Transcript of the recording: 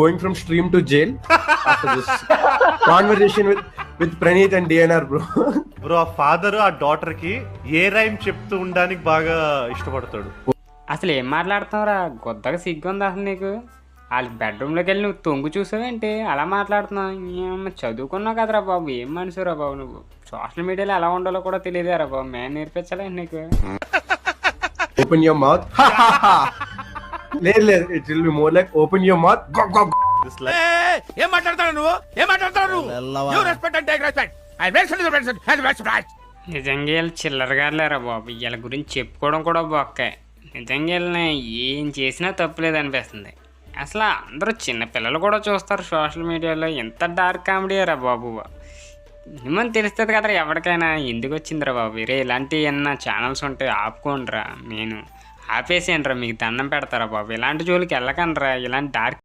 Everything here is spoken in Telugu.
Going from stream to jail after this conversation with Praneeth and DNR, bro. Bro ఆ ఫాదర్ ఆ డాటర్ కి ఏ రైమ్ చెప్తూ ఉండడానికి బాగా ఇష్టపడతాడు. అసలు ఏం మాట్లాడుతున్నావురా? గొద్దగా సిగ్గుంది అసలు నీకు. వాళ్ళ బెడ్రూమ్లోకి వెళ్ళి నువ్వు తొంగు చూసావేంటి అలా మాట్లాడుతున్నావు? ఏమన్నా చదువుకున్నావు కదరా బాబు, ఏం మనిషిరా బాబు నువ్వు. సోషల్ మీడియాలో ఎలా ఉండాలో కూడా తెలియదేరా బాబు, మేము నేర్పించలేదు నీకు. Open your mouth. లేదు, it will be more like open your mouth. This like ఏం మాట్లాడతాడు నువ్వు? ఏం మాట్లాడతాడు నువ్వు? You respect and take respect. I respect the respect and respect. నిజంగా వీళ్ళు చిల్లరగా లేరా బాబు, వీళ్ళ గురించి చెప్పుకోవడం కూడా బొక్కే. నిజంగా వీళ్ళని ఏం చేసినా తప్పులేదు అనిపిస్తుంది. అసలు అందరూ చిన్నపిల్లలు కూడా చూస్తారు సోషల్ మీడియాలో. ఎంత డార్క్ కామెడీరా బాబు. మినిమం తెలుస్తుంది కదరా ఎవరికైనా. ఎందుకు వచ్చిందిరా బాబు వేరే ఇలాంటి ఏమన్నా ఛానల్స్ ఉంటే ఆపుకోండిరా. నేను ఆపేసేయండిరా, మీకు దండం పెడతారా బాబు. ఇలాంటి జోలికి వెళ్ళకండిరా. ఇలాంటి డార్క్